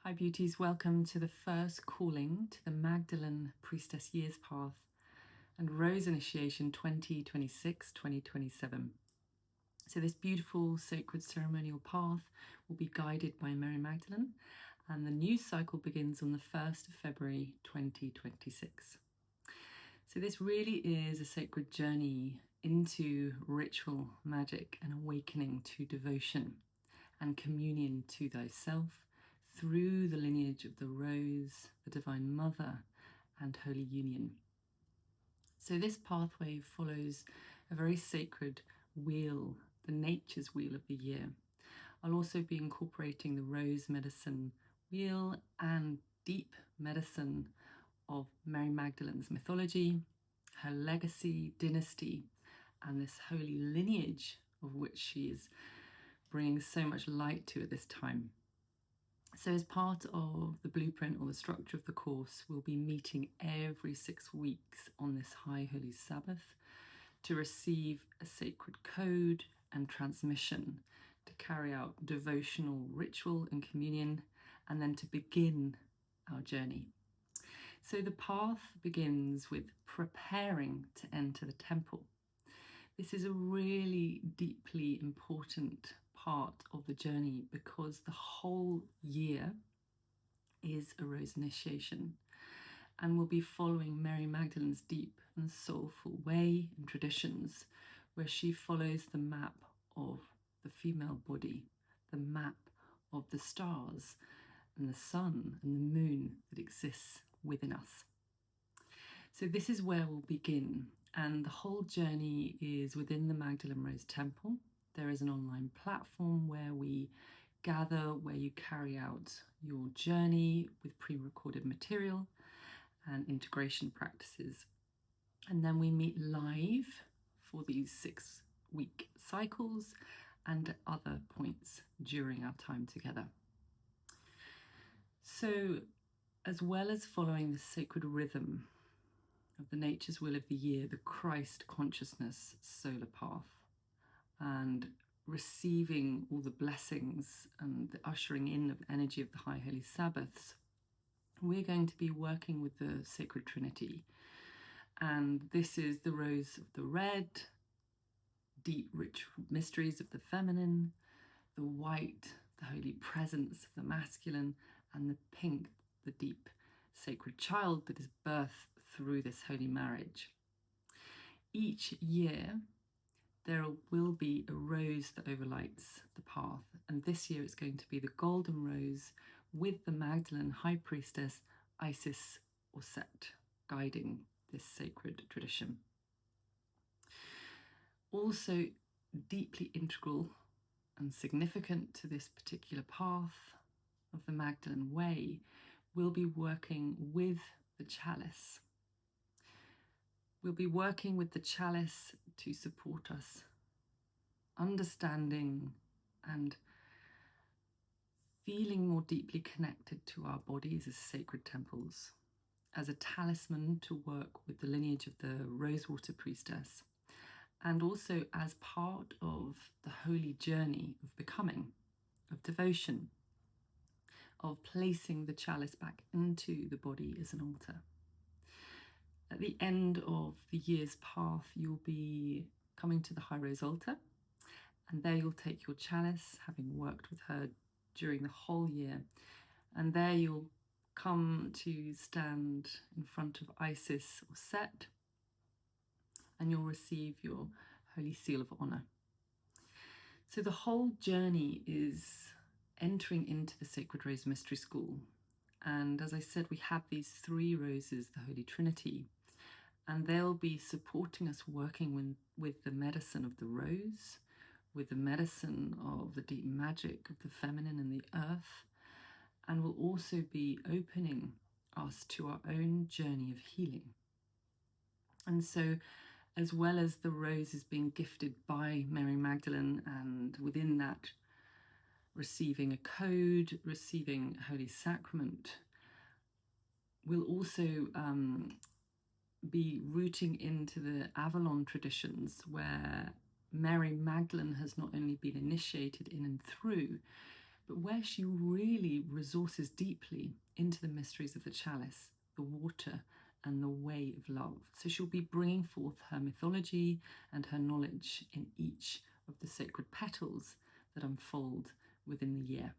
Hi beauties, welcome to the first calling to the Magdalene Priestess Years Path and Rose Initiation 2026-2027. So this beautiful sacred ceremonial path will be guided by Mary Magdalene, and the new cycle begins on the 1st of February 2026. So this really is a sacred journey into ritual, magic and awakening to devotion and communion to thyself, through the lineage of the Rose, the Divine Mother, and Holy Union. So this pathway follows a very sacred wheel, the nature's wheel of the year. I'll also be incorporating the Rose medicine wheel and deep medicine of Mary Magdalene's mythology, her legacy, dynasty, and this holy lineage of which she is bringing so much light to at this time. So as part of the blueprint or the structure of the course, we'll be meeting every 6 weeks on this High Holy Sabbath to receive a sacred code and transmission, to carry out devotional ritual and communion, and then to begin our journey. So the path begins with preparing to enter the temple. This is a really deeply important part of the journey because the whole year is a Rose initiation, and we'll be following Mary Magdalene's deep and soulful way and traditions, where she follows the map of the female body, the map of the stars and the sun and the moon that exists within us. So this is where we'll begin, and the whole journey is within the Magdalene Rose Temple. There is an online platform where we gather, where you carry out your journey with pre-recorded material and integration practices. And then we meet live for these 6-week cycles and at other points during our time together. So, as well as following the sacred rhythm of the nature's wheel of the year, the Christ consciousness solar path, and receiving all the blessings and the ushering in of energy of the High Holy Sabbaths, we're going to be working with the Sacred Trinity. And this is the rose of the red, deep, rich mysteries of the feminine, the white, the holy presence of the masculine, and the pink, the deep, sacred child that is birthed through this holy marriage. Each year, there will be a rose that overlights the path, and this year it's going to be the golden rose with the Magdalene High Priestess Isis or Set guiding this sacred tradition. Also deeply integral and significant to this particular path of the Magdalene Way, we'll be working with the Chalice. We'll be working with the Chalice to support us, understanding and feeling more deeply connected to our bodies as sacred temples, as a talisman to work with the lineage of the Rosewater Priestess, and also as part of the holy journey of becoming, of devotion, of placing the chalice back into the body as an altar. At the end of the year's path, you'll be coming to the High Rose altar, and there you'll take your chalice, having worked with her during the whole year, and there you'll come to stand in front of Isis or Set, and you'll receive your Holy Seal of Honor. So the whole journey is entering into the Sacred Rose Mystery School. And as I said, we have these 3 roses, the Holy Trinity, and they'll be supporting us working with the medicine of the rose, with the medicine of the deep magic of the feminine and the earth, and will also be opening us to our own journey of healing. And so, as well as the roses being gifted by Mary Magdalene, and within that receiving a code, receiving Holy Sacrament, we'll also be rooting into the Avalon traditions, where Mary Magdalene has not only been initiated in and through, but where she really resources deeply into the mysteries of the chalice, the water, and the way of love. So she'll be bringing forth her mythology and her knowledge in each of the sacred petals that unfold within the year.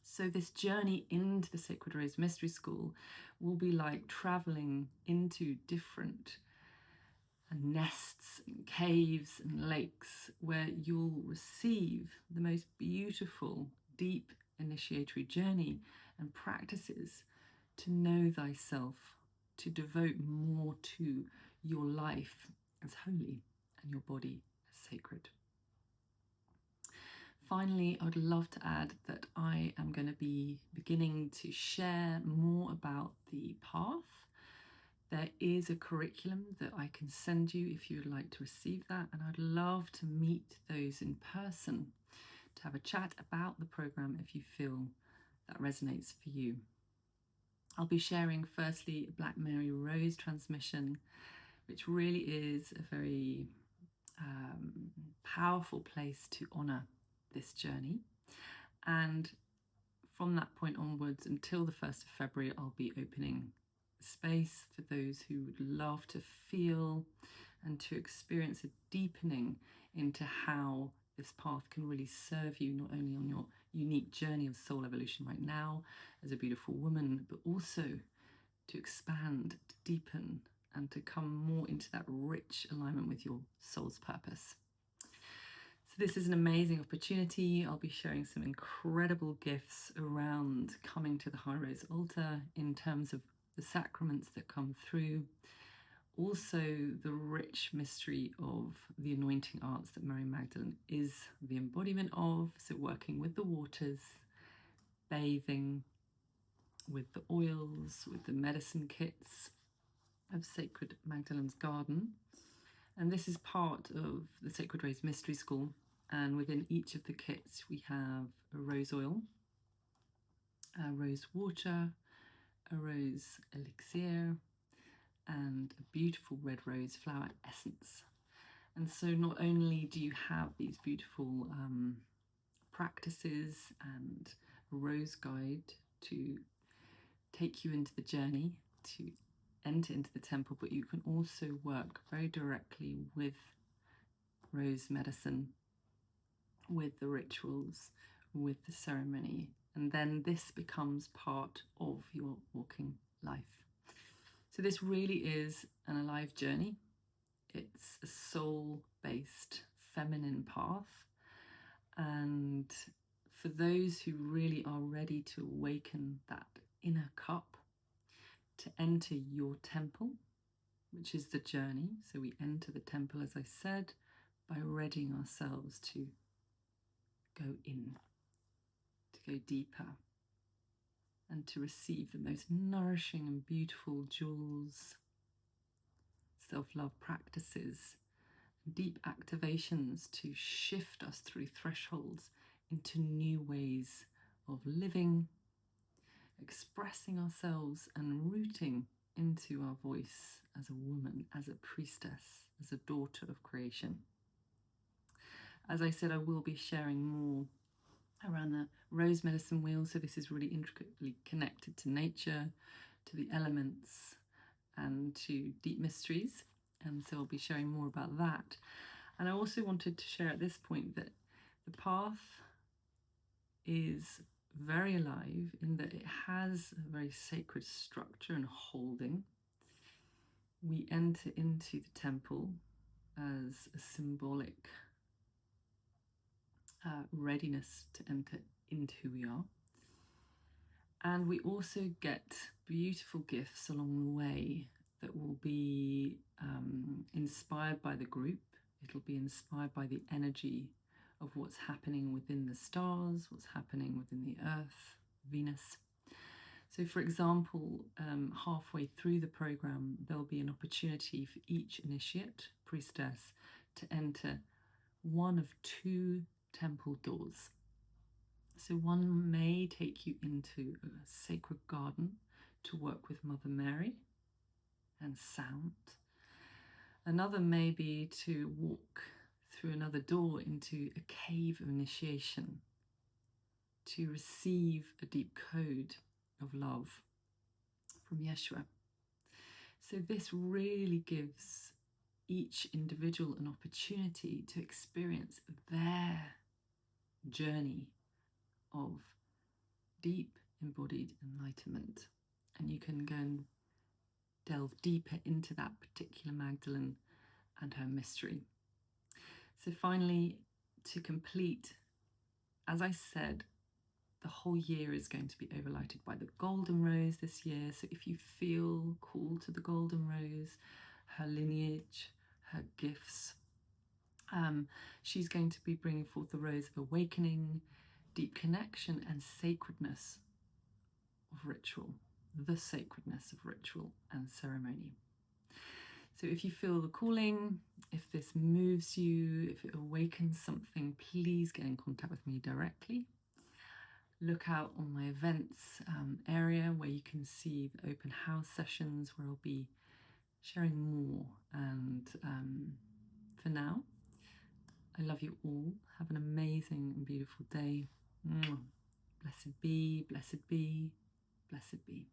So this journey into the Sacred Rose Mystery School will be like traveling into different nests and caves and lakes where you'll receive the most beautiful, deep initiatory journey and practices to know thyself, to devote more to your life as holy and your body as sacred. Finally, I would love to add that I am going to be beginning to share more about the path. There is a curriculum that I can send you if you would like to receive that, and I'd love to meet those in person to have a chat about the program if you feel that resonates for you. I'll be sharing firstly a Black Mary Rose transmission, which really is a very powerful place to honour this journey. And from that point onwards until the 1st of February, I'll be opening space for those who would love to feel and to experience a deepening into how this path can really serve you, not only on your unique journey of soul evolution right now as a beautiful woman, but also to expand, to deepen, and to come more into that rich alignment with your soul's purpose. So this is an amazing opportunity. I'll be sharing some incredible gifts around coming to the High Rose altar in terms of the sacraments that come through. Also the rich mystery of the anointing arts that Mary Magdalene is the embodiment of. So working with the waters, bathing with the oils, with the medicine kits of Sacred Magdalene's Garden. And this is part of the Sacred Rose Mystery School. And within each of the kits, we have a rose oil, a rose water, a rose elixir, and a beautiful red rose flower essence. And so not only do you have these beautiful practices and a rose guide to take you into the journey, to enter into the temple, but you can also work very directly with rose medicine, with the rituals, with the ceremony, and then this becomes part of your walking life. So this really is an alive journey. It's a soul-based feminine path, and for those who really are ready to awaken that inner cup, to enter your temple, which is the journey. So we enter the temple, as I said, by readying ourselves to go in, to go deeper, and to receive the most nourishing and beautiful jewels, self-love practices, deep activations to shift us through thresholds into new ways of living, expressing ourselves and rooting into our voice as a woman, as a priestess, as a daughter of creation. As I said, I will be sharing more around the rose medicine wheel. So this is really intricately connected to nature, to the elements, and to deep mysteries. And so I'll be sharing more about that. And I also wanted to share at this point that the path is very alive in that it has a very sacred structure and holding. We enter into the temple as a symbolic readiness to enter into who we are. And we also get beautiful gifts along the way that will be inspired by the group. It'll be inspired by the energy of what's happening within the stars, what's happening within the Earth, Venus. So for example, halfway through the program, there'll be an opportunity for each initiate, priestess, to enter one of two temple doors. So one may take you into a sacred garden to work with Mother Mary and sound. Another may be to walk through another door into a cave of initiation to receive a deep code of love from Yeshua. So this really gives each individual an opportunity to experience their journey of deep embodied enlightenment. And you can go and delve deeper into that particular Magdalene and her mystery. So finally, to complete, as I said, the whole year is going to be overlighted by the Golden Rose this year. So if you feel called to the Golden Rose, her lineage, her gifts, she's going to be bringing forth the rose of awakening, deep connection, and sacredness of ritual, the sacredness of ritual and ceremony. So if you feel the calling, if this moves you, if it awakens something, please get in contact with me directly. Look out on my events area where you can see the open house sessions where I'll be sharing more. And for now, I love you all. Have an amazing and beautiful day. Blessed be, blessed be, blessed be.